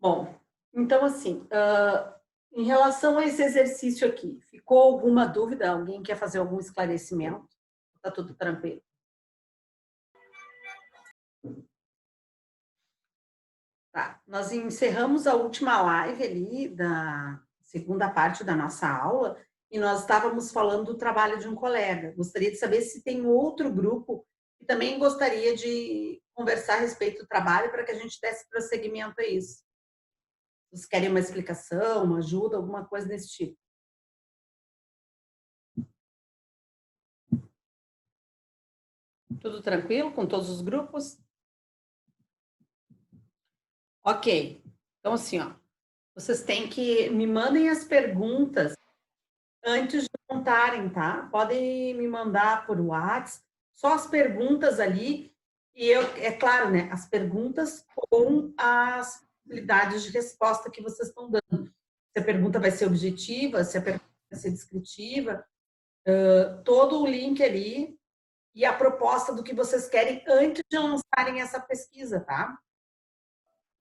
Bom, então assim, em relação a esse exercício aqui, ficou alguma dúvida? Alguém quer fazer algum esclarecimento? Está tudo tranquilo? Tá, nós encerramos a última live ali da segunda parte da nossa aula e nós estávamos falando do trabalho de um colega. Gostaria de saber se tem outro grupo que também gostaria de conversar a respeito do trabalho para que a gente desse prosseguimento a isso. Vocês querem uma explicação, uma ajuda, alguma coisa desse tipo? Tudo tranquilo com todos os grupos? Ok. Então, assim, ó, vocês têm que me mandem as perguntas antes de montarem, tá? Podem me mandar por WhatsApp, só as perguntas ali, e eu, é claro, né, as perguntas com as possibilidades de resposta que vocês estão dando. Se a pergunta vai ser objetiva, se a pergunta vai ser descritiva, todo o link ali e a proposta do que vocês querem antes de lançarem essa pesquisa, tá?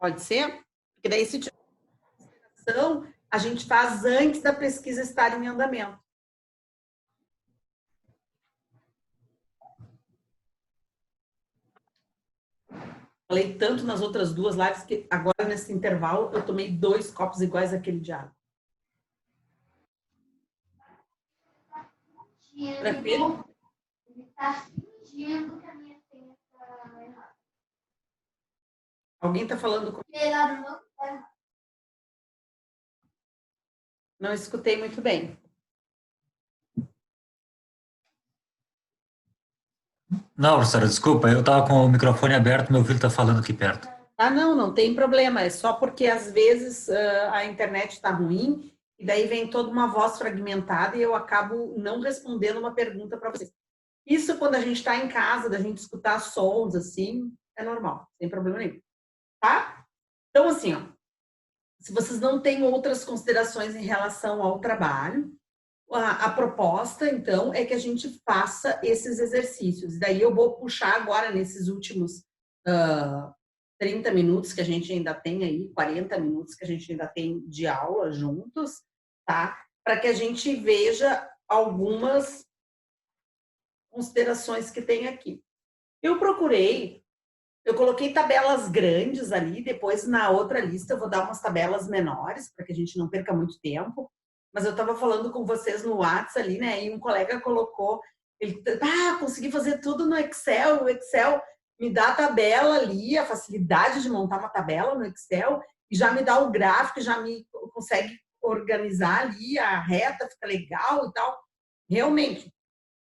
Pode ser? Porque daí, se tiver ação, a gente faz antes da pesquisa estar em andamento. Falei tanto nas outras duas lives que agora, nesse intervalo, eu tomei 2 copos iguais àquele de água. Tranquilo? Ele está fingindo que a minha senha está errada. Alguém está falando comigo? Ela não está errada. Não escutei muito bem. Não, professora, desculpa, eu estava com o microfone aberto, meu filho está falando aqui perto. Ah, não, não tem problema. É só porque, às vezes, a internet está ruim e daí vem toda uma voz fragmentada e eu acabo não respondendo uma pergunta para vocês. Isso quando a gente está em casa, da gente escutar sons, assim, é normal, sem problema nenhum. Tá? Então, assim, ó, se vocês não têm outras considerações em relação ao trabalho, a proposta, então, é que a gente faça esses exercícios. Daí eu vou puxar agora, nesses últimos 30 minutos que a gente ainda tem aí, 40 minutos que a gente ainda tem de aula juntos, tá? Para que a gente veja algumas considerações que tem aqui. Eu coloquei tabelas grandes ali, depois na outra lista eu vou dar umas tabelas menores, para que a gente não perca muito tempo. Mas eu estava falando com vocês no WhatsApp ali, né? E um colega colocou, ele, consegui fazer tudo no Excel, o Excel me dá a tabela ali, a facilidade de montar uma tabela no Excel, e já me dá o gráfico, já me consegue organizar ali a reta, fica legal e tal. Realmente,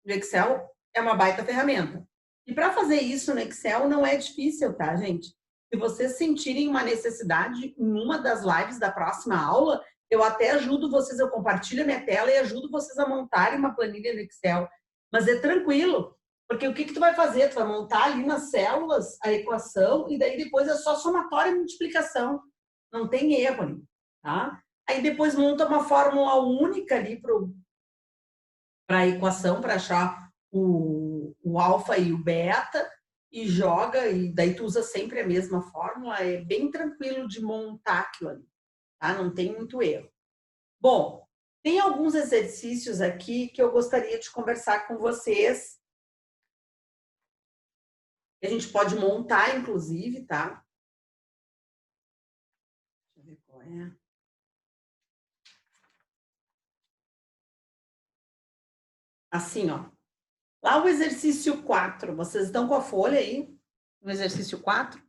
o Excel é uma baita ferramenta. E para fazer isso no Excel não é difícil, tá, gente? Se vocês sentirem uma necessidade em uma das lives da próxima aula, eu até ajudo vocês, eu compartilho a minha tela e ajudo vocês a montarem uma planilha no Excel. Mas é tranquilo, porque o que tu vai fazer? Tu vai montar ali nas células a equação e daí depois é só somatória e multiplicação. Não tem erro ali, tá? Aí depois monta uma fórmula única ali para a equação, para achar o alfa e o beta, e joga, e daí tu usa sempre a mesma fórmula, é bem tranquilo de montar aquilo ali, tá? Não tem muito erro. Bom, tem alguns exercícios aqui que eu gostaria de conversar com vocês, que a gente pode montar, inclusive, tá? Deixa eu ver qual é. Assim, ó. Lá o exercício 4, vocês estão com a folha aí? No exercício 4?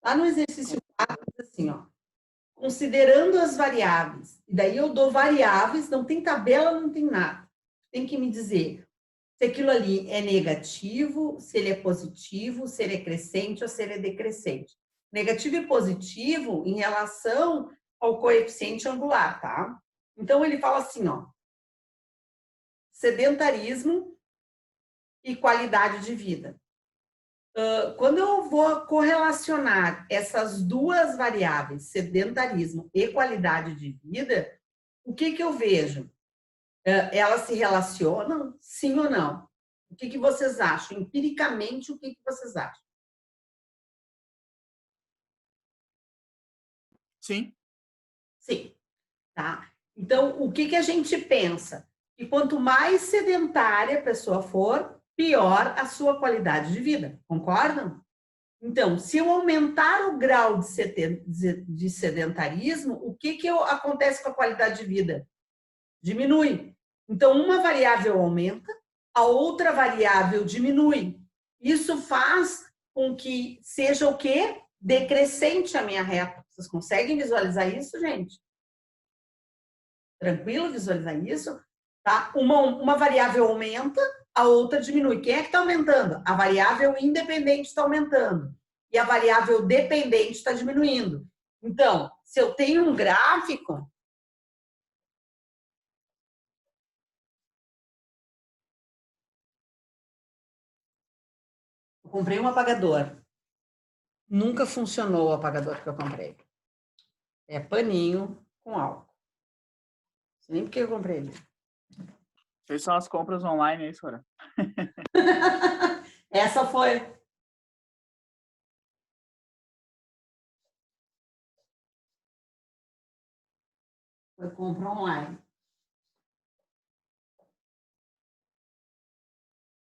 Lá no exercício 4, assim, ó. Considerando as variáveis, e daí eu dou variáveis, não tem tabela, não tem nada. Tem que me dizer se aquilo ali é negativo, se ele é positivo, se ele é crescente ou se ele é decrescente. Negativo e positivo em relação ao coeficiente angular, tá? Então, ele fala assim, ó, sedentarismo e qualidade de vida. Quando eu vou correlacionar essas duas variáveis, sedentarismo e qualidade de vida, o que eu vejo? Elas se relacionam, sim ou não? O que vocês acham? Empiricamente, o que vocês acham? Sim. Sim, tá? Então, o que a gente pensa? Que quanto mais sedentária a pessoa for, pior a sua qualidade de vida. Concordam? Então, se eu aumentar o grau de sedentarismo, o que acontece com a qualidade de vida? Diminui. Então, uma variável aumenta, a outra variável diminui. Isso faz com que seja o quê? Decrescente a minha reta. Vocês conseguem visualizar isso, gente? Tranquilo visualizar isso? Tá? Uma variável aumenta, a outra diminui. Quem é que está aumentando? A variável independente está aumentando. E a variável dependente está diminuindo. Então, se eu tenho um gráfico, eu comprei um apagador. Nunca funcionou o apagador que eu comprei. É paninho com álcool. Não sei nem por que eu comprei ele. Essas são as compras online, é isso, Sora? Essa foi. Foi compra online.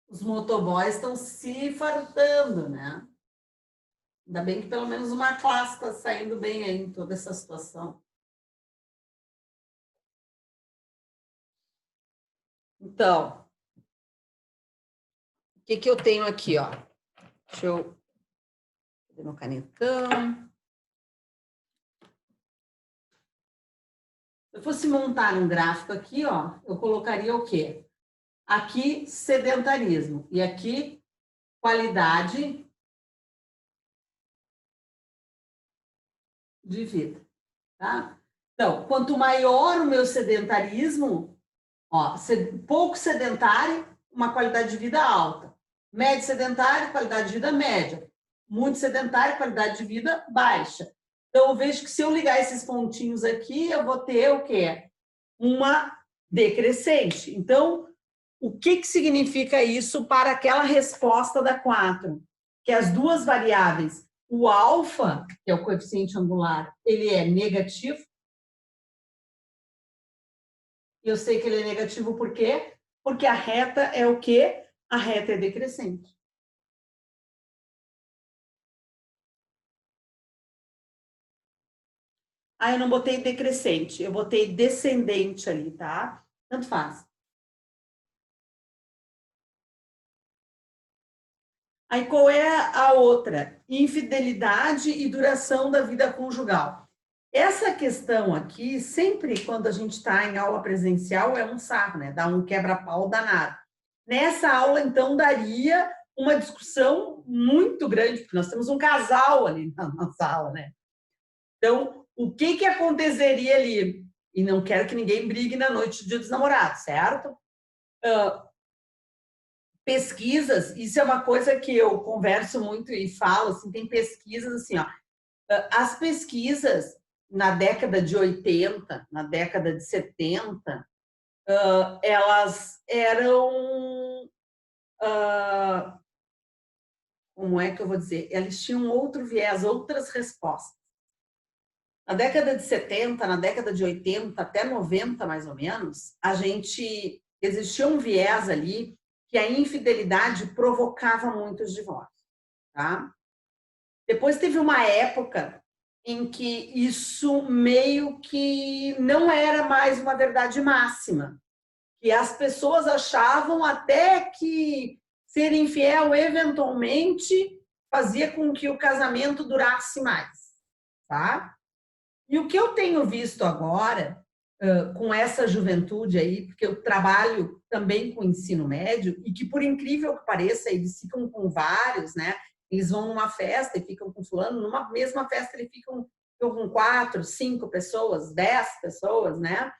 Os motoboys estão se fartando, né? Ainda bem que pelo menos uma classe está saindo bem aí em toda essa situação. Então, o que eu tenho aqui, ó? Deixa eu fazer meu canetão. Se eu fosse montar um gráfico aqui, ó, eu colocaria o quê? Aqui, sedentarismo. E aqui, qualidade de vida, tá? Então, quanto maior o meu sedentarismo, ó, pouco sedentário, uma qualidade de vida alta. Médio sedentário, qualidade de vida média. Muito sedentário, qualidade de vida baixa. Então, eu vejo que se eu ligar esses pontinhos aqui, eu vou ter o quê? Uma decrescente. Então, o que significa isso para aquela resposta da 4? Que as duas variáveis, o alfa, que é o coeficiente angular, ele é negativo. Eu sei que ele é negativo por quê? Porque a reta é o quê? A reta é decrescente. Ah, eu não botei decrescente, eu botei descendente ali, tá? Tanto faz. Aí qual é a outra? Infidelidade e duração da vida conjugal. Essa questão aqui, sempre quando a gente está em aula presencial, é um sarro, né? Dá um quebra-pau danado. Nessa aula, então, daria uma discussão muito grande, porque nós temos um casal ali na sala, né? Então, o que aconteceria ali? E não quero que ninguém brigue na noite do Dia dos Namorados, certo? Pesquisas, isso é uma coisa que eu converso muito e falo, assim, tem pesquisas assim, ó. As pesquisas na década de 80, na década de 70, elas eram, como é que eu vou dizer? Elas tinham outro viés, outras respostas. Na década de 70, na década de 80, até 90, mais ou menos, existia um viés ali que a infidelidade provocava muitos divórcios, tá? Depois teve uma época em que isso meio que não era mais uma verdade máxima, que as pessoas achavam até que ser infiel eventualmente fazia com que o casamento durasse mais, tá? E o que eu tenho visto agora, com essa juventude aí, porque eu trabalho também com ensino médio, e que, por incrível que pareça, eles ficam com vários, né? Eles vão numa festa e ficam com fulano, numa mesma festa eles ficam com 4, 5 pessoas, 10 pessoas, né?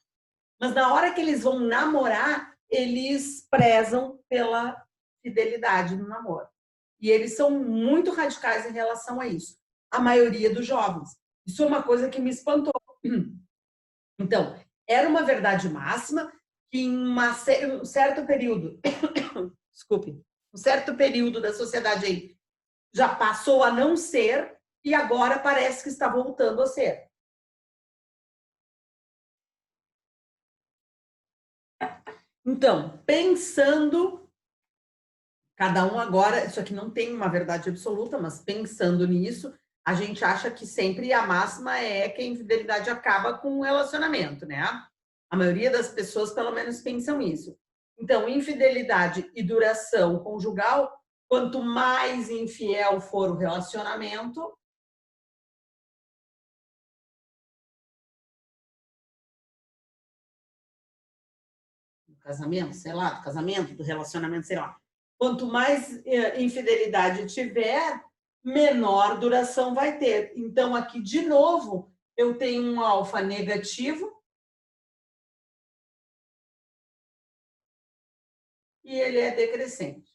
Mas na hora que eles vão namorar, eles prezam pela fidelidade no namoro. E eles são muito radicais em relação a isso. A maioria dos jovens. Isso é uma coisa que me espantou. Então, era uma verdade máxima que em um certo período, desculpe, um certo período da sociedade aí já passou a não ser e agora parece que está voltando a ser. Então, pensando, cada um agora, isso aqui não tem uma verdade absoluta, mas pensando nisso, a gente acha que sempre a máxima é que a infidelidade acaba com o relacionamento, né? A maioria das pessoas, pelo menos, pensam isso. Então, infidelidade e duração conjugal, quanto mais infiel for o relacionamento, do casamento, sei lá, do casamento, do relacionamento, sei lá. Quanto mais infidelidade tiver, menor duração vai ter. Então, aqui, de novo, eu tenho um alfa negativo e ele é decrescente.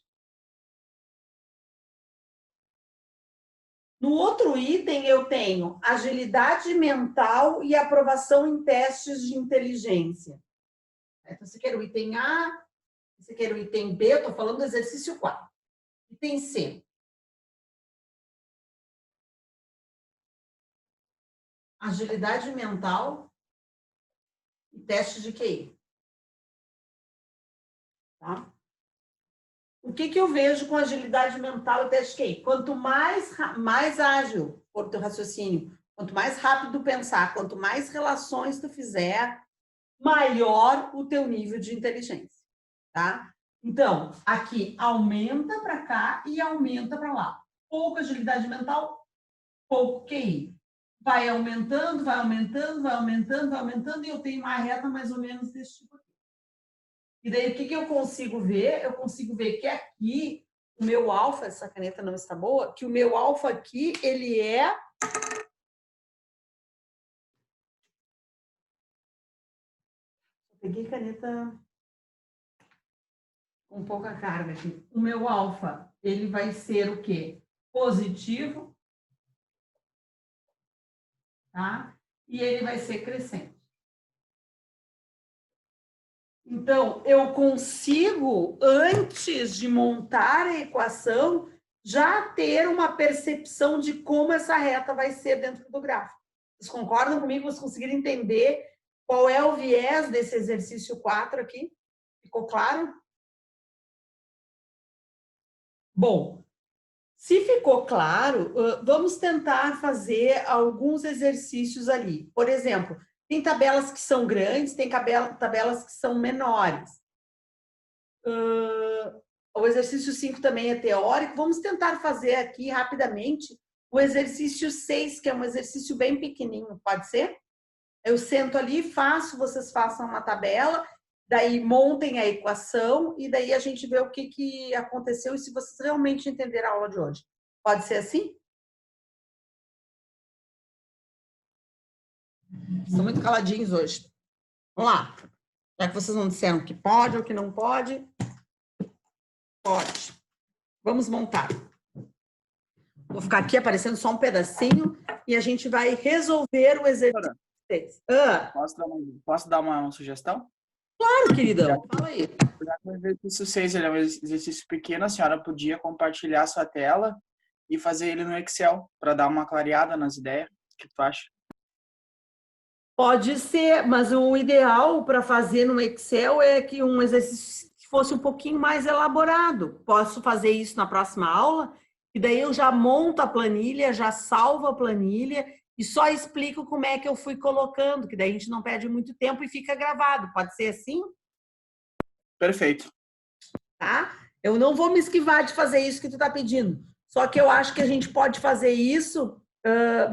No outro item, eu tenho agilidade mental e aprovação em testes de inteligência. Então, você quer o item A, você quer o item B, eu estou falando do exercício 4. Item C. Agilidade mental e teste de QI. Tá? O que eu vejo com agilidade mental e teste de QI? Quanto mais ágil for o teu raciocínio, quanto mais rápido pensar, quanto mais relações tu fizer, maior o teu nível de inteligência, tá? Então, aqui aumenta para cá e aumenta para lá. Pouca agilidade mental, pouco QI. Vai aumentando, vai aumentando, vai aumentando, vai aumentando, e eu tenho uma reta mais ou menos desse tipo aqui. E daí, o que eu consigo ver? Eu consigo ver que aqui, o meu alfa, essa caneta não está boa, que o meu alfa aqui, ele é... Peguei caneta com pouca carga aqui. O meu alfa, ele vai ser o quê? Positivo, tá? E ele vai ser crescente. Então, eu consigo, antes de montar a equação, já ter uma percepção de como essa reta vai ser dentro do gráfico. Vocês concordam comigo? Vocês conseguiram entender qual é o viés desse exercício 4 aqui? Ficou claro? Bom, se ficou claro, vamos tentar fazer alguns exercícios ali. Por exemplo, tem tabelas que são grandes, tem tabelas que são menores. O exercício 5 também é teórico. Vamos tentar fazer aqui rapidamente o exercício 6, que é um exercício bem pequenininho, pode ser? Eu sento ali, faço, vocês façam uma tabela, daí montem a equação e daí a gente vê o que aconteceu e se vocês realmente entenderam a aula de hoje. Pode ser assim? Estão muito caladinhos hoje. Vamos lá. Já que vocês não disseram que pode ou que não pode, pode. Vamos montar. Vou ficar aqui aparecendo só um pedacinho e a gente vai resolver o exercício. Posso dar uma sugestão? Claro, queridão. Fala aí. Já que o exercício 6 ele é um exercício pequeno, a senhora podia compartilhar sua tela e fazer ele no Excel para dar uma clareada nas ideias. O que tu acha? Pode ser, mas o ideal para fazer no Excel é que um exercício fosse um pouquinho mais elaborado. Posso fazer isso na próxima aula? E daí eu já monto a planilha, já salvo a planilha e só explico como é que eu fui colocando, que daí a gente não perde muito tempo e fica gravado. Pode ser assim? Perfeito. Tá? Eu não vou me esquivar de fazer isso que tu está pedindo. Só que eu acho que a gente pode fazer isso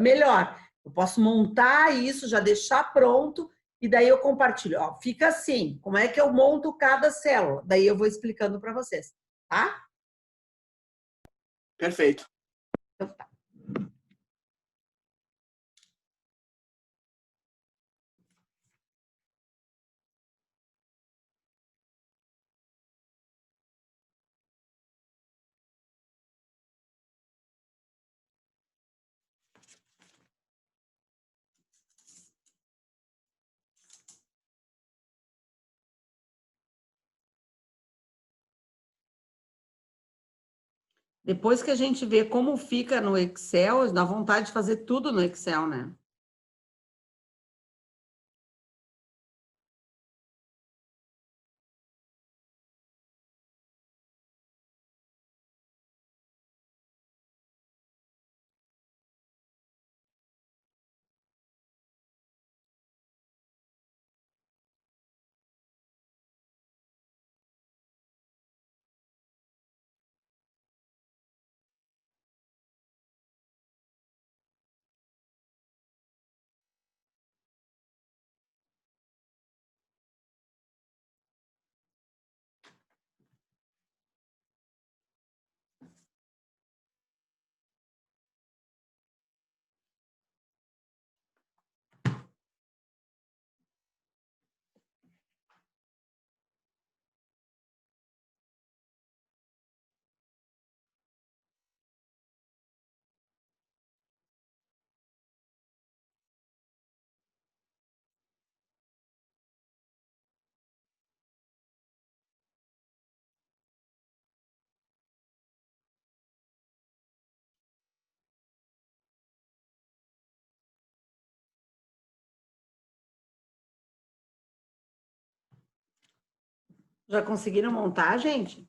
melhor. Eu posso montar isso, já deixar pronto, e daí eu compartilho. Ó, fica assim, como é que eu monto cada célula? Daí eu vou explicando para vocês, tá? Perfeito. Então tá. Depois que a gente vê como fica no Excel, dá vontade de fazer tudo no Excel, né? Já conseguiram montar, gente?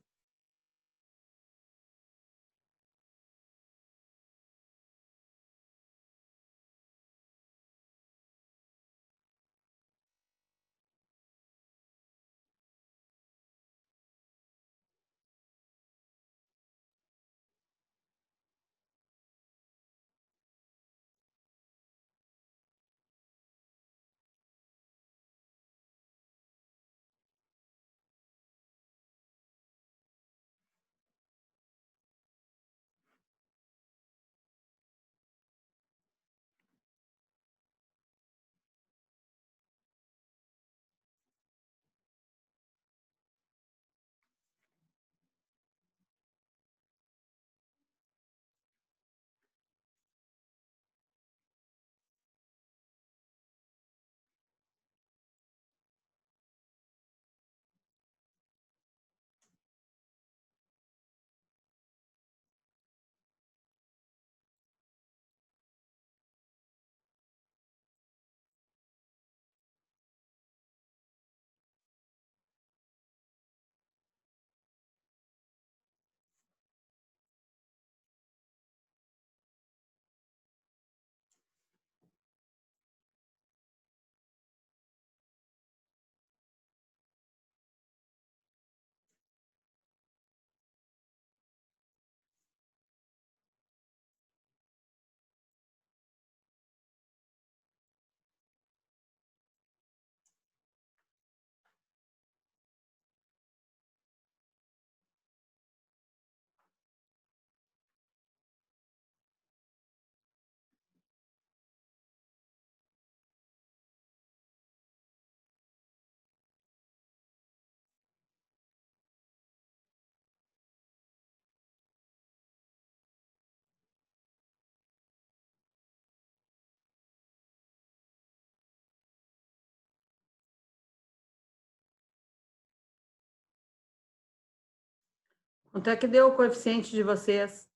Quanto é que deu o coeficiente de vocês?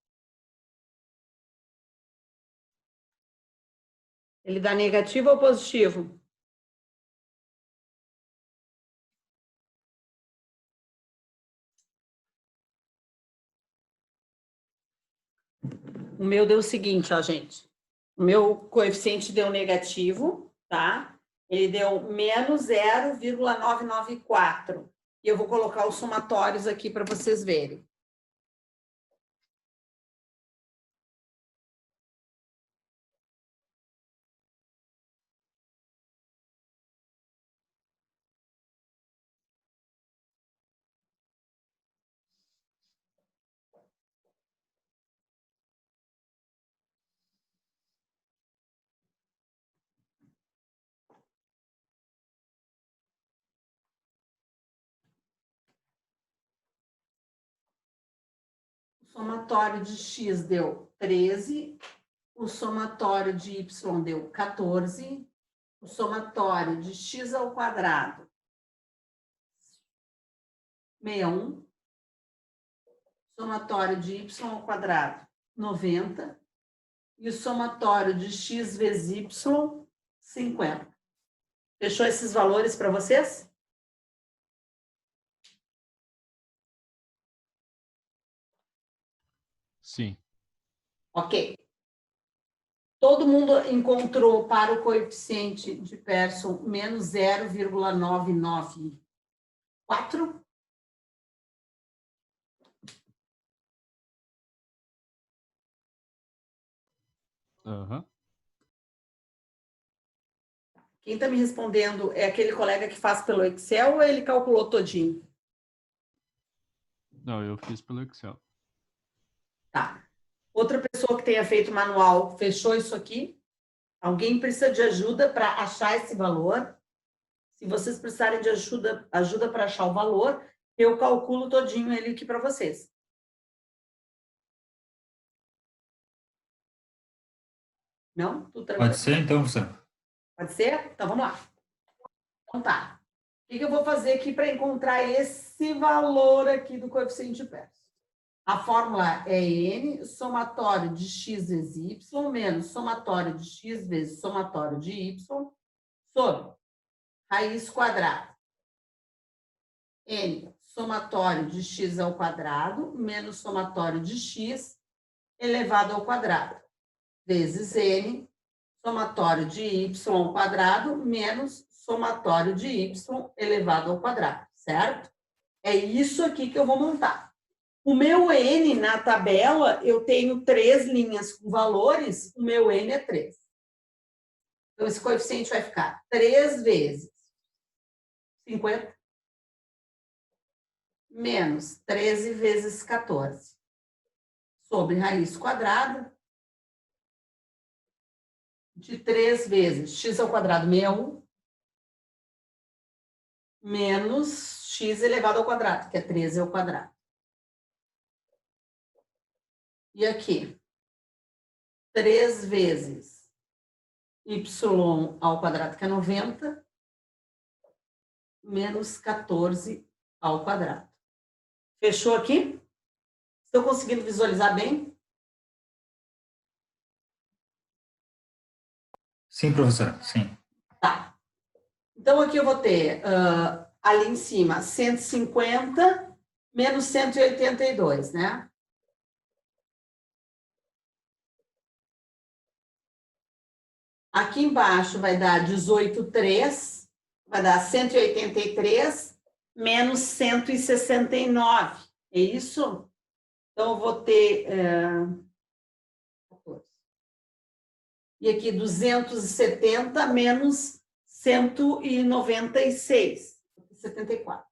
Ele dá negativo ou positivo? O meu deu o seguinte, ó, gente. O meu coeficiente deu negativo, tá? Ele deu menos 0,994. E eu vou colocar os somatórios aqui para vocês verem. O somatório de x deu 13, o somatório de y deu 14, o somatório de x ao quadrado, 61, somatório de y ao quadrado, 90, e o somatório de x vezes y, 50. Fechou esses valores para vocês? Sim. Ok. Todo mundo encontrou para o coeficiente de Pearson menos 0,994? Aham. Quem está me respondendo é aquele colega que faz pelo Excel ou ele calculou todinho? Não, eu fiz pelo Excel. Tá. Outra pessoa que tenha feito manual, fechou isso aqui? Alguém precisa de ajuda para achar esse valor? Se vocês precisarem de ajuda para achar o valor, eu calculo todinho ele aqui para vocês. Não? Tudo tranquilo? Pode ser, então, professor? Pode ser? Então, vamos lá. Então, tá. O que eu vou fazer aqui para encontrar esse valor aqui do coeficiente de Pearson? A fórmula é N, somatório de x vezes y, menos somatório de x vezes somatório de y, sobre raiz quadrada. N, somatório de x ao quadrado menos somatório de x elevado ao quadrado, vezes n, somatório de y ao quadrado menos somatório de y elevado ao quadrado, certo? É isso aqui que eu vou montar. O meu n na tabela, eu tenho 3 linhas com valores, o meu n é 3. Então, esse coeficiente vai ficar 3 vezes 50 menos 13 vezes 14 sobre raiz quadrada de 3 vezes x ao quadrado 61 menos x elevado ao quadrado, que é 13 ao quadrado. E aqui, 3 vezes y ao quadrado, que é 90, menos 14 ao quadrado. Fechou aqui? Estão conseguindo visualizar bem? Sim, professora, sim. Tá. Então, aqui eu vou ter, ali em cima, 150 menos 182, né? Aqui embaixo vai dar 18,3, vai dar 183 menos 169. É isso? Então, eu vou ter... 14. E aqui, 270 menos 196. 74.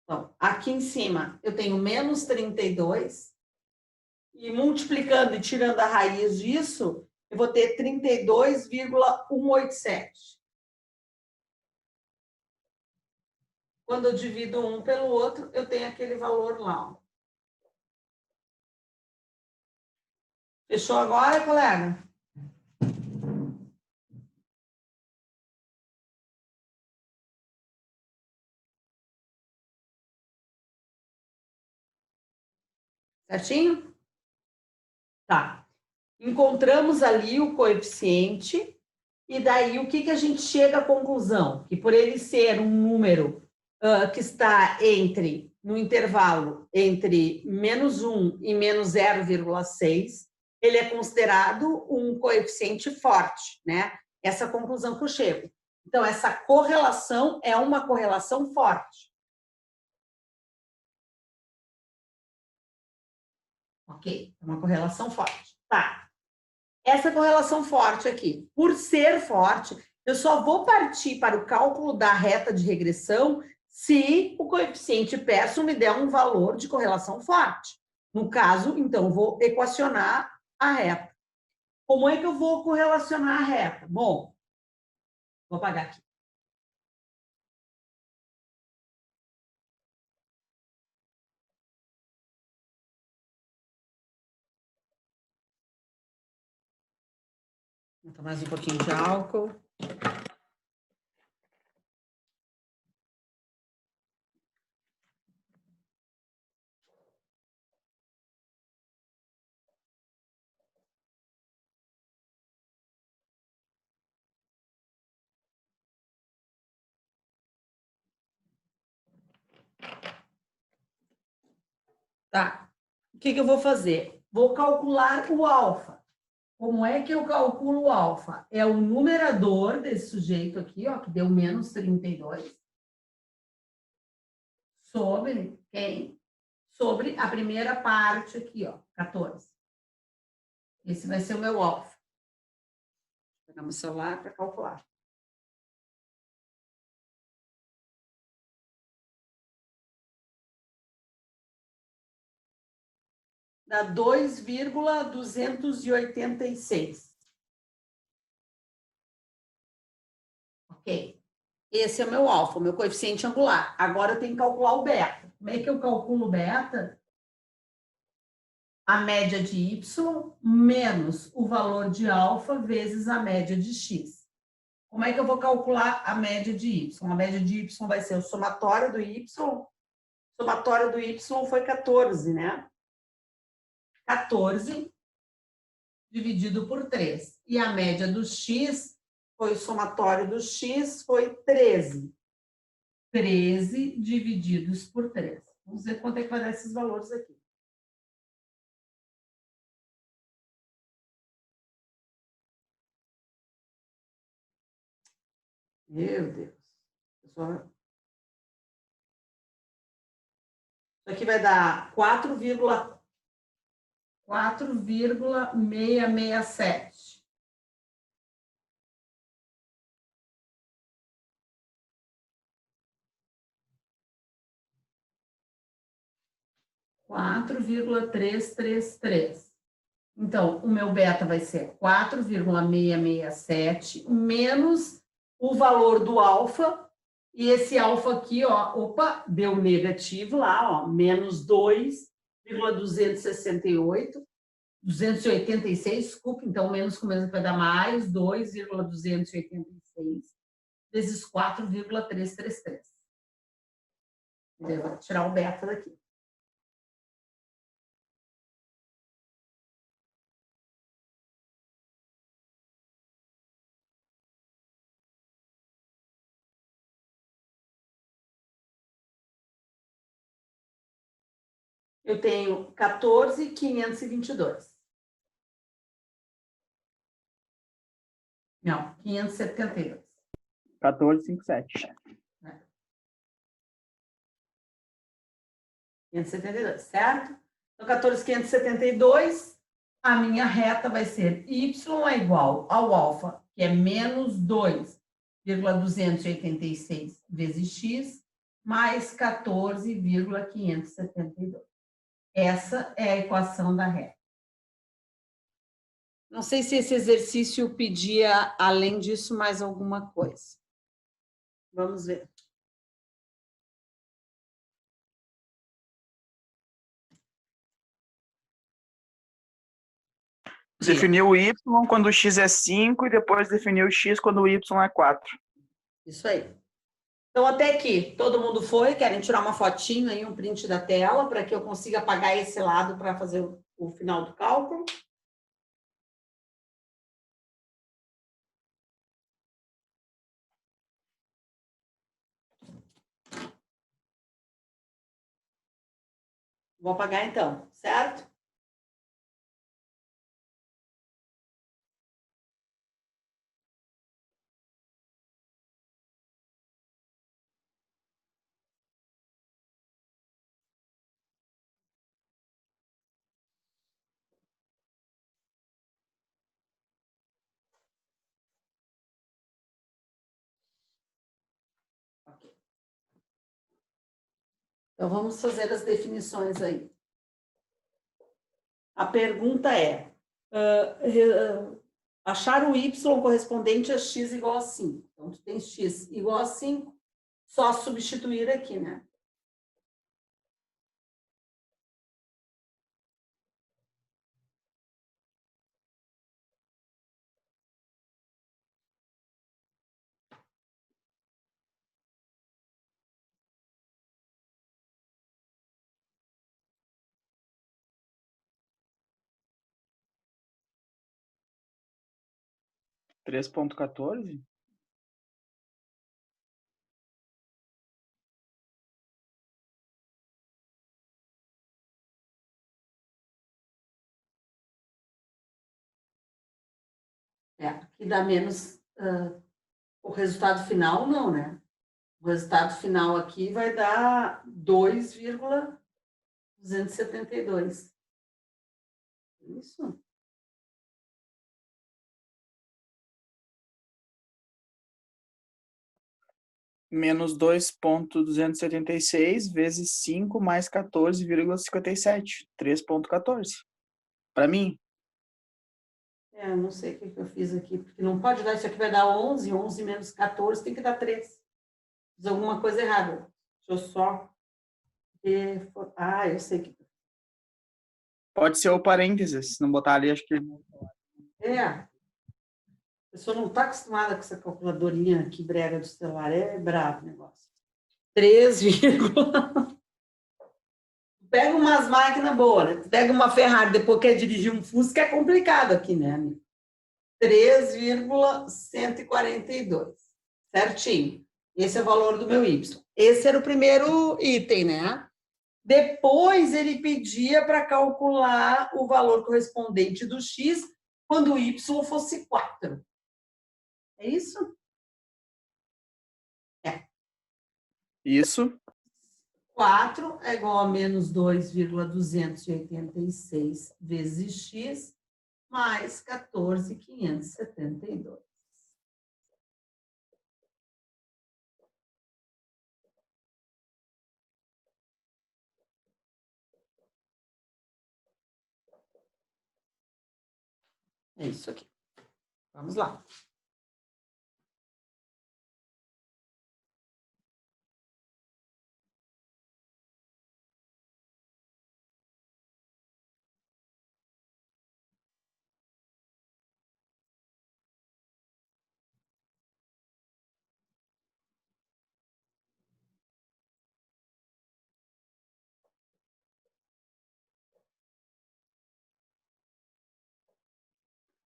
Então, aqui em cima, eu tenho menos 32. E multiplicando e tirando a raiz disso, eu vou ter 32,187. Quando eu divido um pelo outro, eu tenho aquele valor lá. Ó. Fechou agora, colega? Certinho? Tá. Encontramos ali o coeficiente, e daí o que a gente chega à conclusão? Que por ele ser um número que está no intervalo entre menos 1 e menos 0,6, ele é considerado um coeficiente forte, né? Essa conclusão que eu chego. Então, essa correlação é uma correlação forte. Ok? É uma correlação forte. Tá. Essa correlação forte aqui, por ser forte, eu só vou partir para o cálculo da reta de regressão se o coeficiente Pearson me der um valor de correlação forte. No caso, então, eu vou equacionar a reta. Como é que eu vou correlacionar a reta? Bom, vou apagar aqui. Vou botar mais um pouquinho de álcool. Tá. O que eu vou fazer? Vou calcular o alfa. Como é que eu calculo o alfa? É o numerador desse sujeito aqui, ó, que deu menos 32, sobre quem? Sobre a primeira parte aqui, ó, 14. Esse vai ser o meu alfa. Vou pegar meu celular para calcular. Dá 2,286. Ok. Esse é o meu alfa, o meu coeficiente angular. Agora eu tenho que calcular o beta. Como é que eu calculo o beta? A média de y menos o valor de alfa vezes a média de x. Como é que eu vou calcular a média de y? A média de y vai ser o somatório do y. O somatório do y foi 14, né? 14 dividido por 3. E a média do x foi o somatório do x, foi 13. 13 divididos por 3. Vamos ver quanto é que vai dar esses valores aqui. Meu Deus. Isso aqui vai dar 4,667. (4,333). Então, o meu beta vai ser 4,667 menos o valor do alfa. E esse alfa aqui, ó, opa, deu negativo lá, ó, menos 2,268, 286, desculpa, então menos com menos vai dar mais 2,286 vezes 4,333. Eu vou tirar o beta daqui. Eu tenho 14,522. Não, 572. 14,57. 572, certo? Então, 14,572, a minha reta vai ser y é igual ao alfa, que é menos 2,286 vezes x, mais 14,572. Essa é a equação da reta. Não sei se esse exercício pedia, além disso, mais alguma coisa. Vamos ver. Definiu o y quando o x é 5 e depois definiu o x quando o y é 4. Isso aí. Então, até aqui, todo mundo foi? Querem tirar uma fotinho aí, um print da tela, para que eu consiga apagar esse lado para fazer o final do cálculo? Vou apagar então, certo? Ok. Então, vamos fazer as definições aí. A pergunta é, achar o y correspondente a x igual a 5. Então, tu tem x igual a 5, só substituir aqui, né? (3,14)? Aqui dá menos o resultado final, não, né? O resultado final aqui vai dar 2,272. Isso. Menos 2,276 vezes 5 mais 14,57. 3,14. Para mim. Não sei o que eu fiz aqui, porque não pode dar, isso aqui vai dar 11, 11 menos 14, tem que dar 3. Fiz alguma coisa errada. Deixa eu só... eu sei que... Pode ser o parênteses, se não botar ali, acho que... A pessoa não está acostumada com essa calculadorinha aqui, brega do celular, é bravo o negócio. 3, pega umas máquinas boas, né? Pega uma Ferrari, depois quer dirigir um Fusca, é complicado aqui, né, amigo? 3,142. Certinho. Esse é o valor do meu Y. Esse era o primeiro item, né? Depois, ele pedia para calcular o valor correspondente do x quando o y fosse 4. É isso? Isso. 4 é igual a menos 2,286 vezes x mais 14.572. É isso aqui. Vamos lá.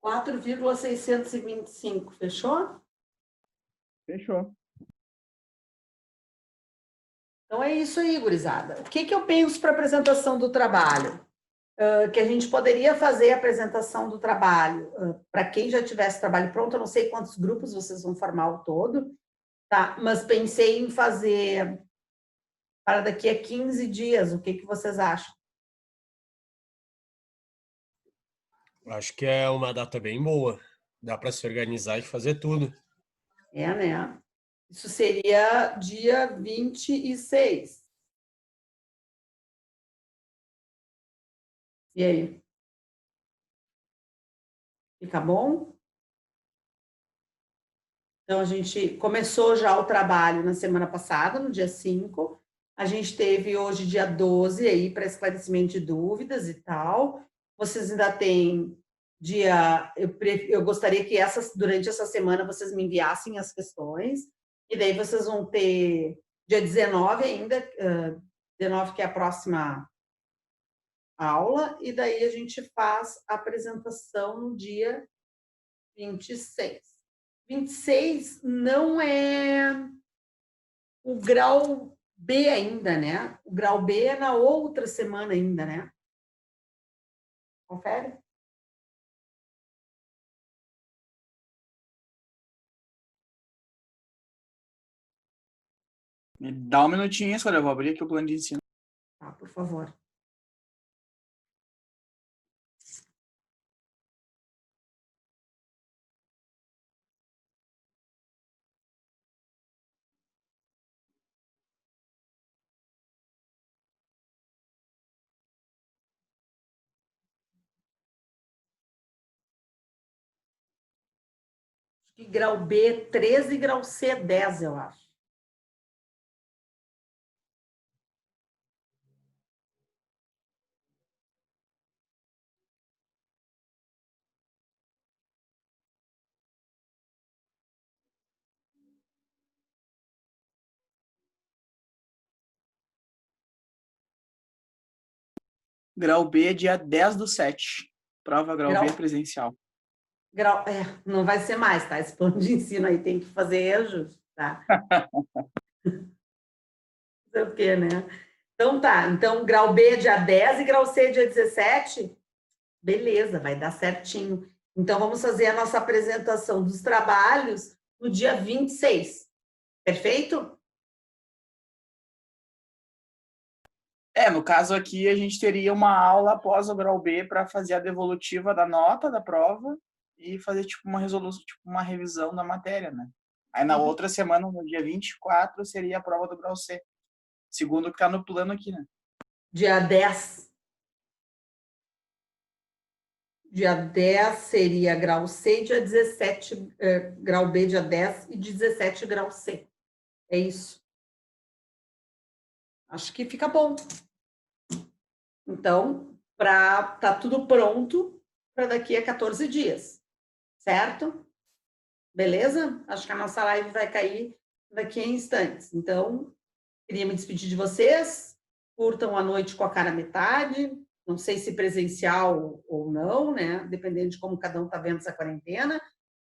Quatro vírgula 625, fechou? Fechou. Então é isso aí, gurizada. O que eu penso para a apresentação do trabalho? Que a gente poderia fazer a apresentação do trabalho para quem já tivesse trabalho pronto, eu não sei quantos grupos vocês vão formar ao todo, tá? Mas pensei em fazer para daqui a 15 dias, o que vocês acham? Acho que é uma data bem boa. Dá para se organizar e fazer tudo. É, né? Isso seria dia 26. E aí? Fica bom? Então, a gente começou já o trabalho na semana passada, no dia 5. A gente teve hoje, dia 12, aí, para esclarecimento de dúvidas e tal. Vocês ainda têm dia... Eu gostaria que durante essa semana vocês me enviassem as questões. E daí vocês vão ter dia 19 ainda, 19 que é a próxima aula. E daí a gente faz a apresentação no dia 26. 26 não é o grau B ainda, né? O grau B é na outra semana ainda, né? Confere? Me dá um minutinho, só eu vou abrir aqui o plano de ensino. Tá, por favor. Acho que grau B 13 e grau C 10, eu acho. Grau B é dia 10/7. Prova grau B presencial. Não vai ser mais, tá? Esse plano de ensino aí tem que fazer reajuste, tá? Não sei o quê, né? Então tá, então grau B é dia 10 e grau C é dia 17? Beleza, vai dar certinho. Então vamos fazer a nossa apresentação dos trabalhos no dia 26. Perfeito? No caso aqui, a gente teria uma aula após o grau B para fazer a devolutiva da nota da prova e fazer tipo uma resolução, tipo uma revisão da matéria, né? Aí na outra semana, no dia 24, seria a prova do grau C. Segundo o que está no plano aqui, né? Dia 10. Dia 10 seria grau C, dia 17, grau B, dia 10 e 17 grau C. É isso. Acho que fica bom. Então, tá tudo pronto para daqui a 14 dias. Certo? Beleza? Acho que a nossa live vai cair daqui a instantes. Então, queria me despedir de vocês. Curtam a noite com a cara metade. Não sei se presencial ou não, né? Dependendo de como cada um está vendo essa quarentena,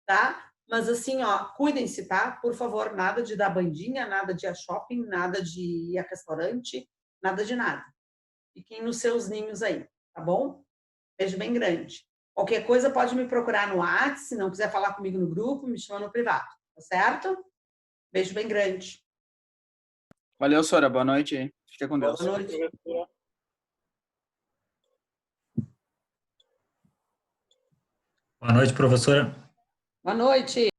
tá? Mas assim, ó, cuidem-se, tá? Por favor, nada de dar bandinha, nada de ir a shopping, nada de ir a restaurante, nada de nada. Fiquem nos seus ninhos aí, tá bom? Beijo bem grande. Qualquer coisa pode me procurar no WhatsApp, se não quiser falar comigo no grupo, me chama no privado, tá certo? Beijo bem grande. Valeu, Sora. Boa noite aí. Fica com Deus. Boa noite. Boa noite, professora. Boa noite.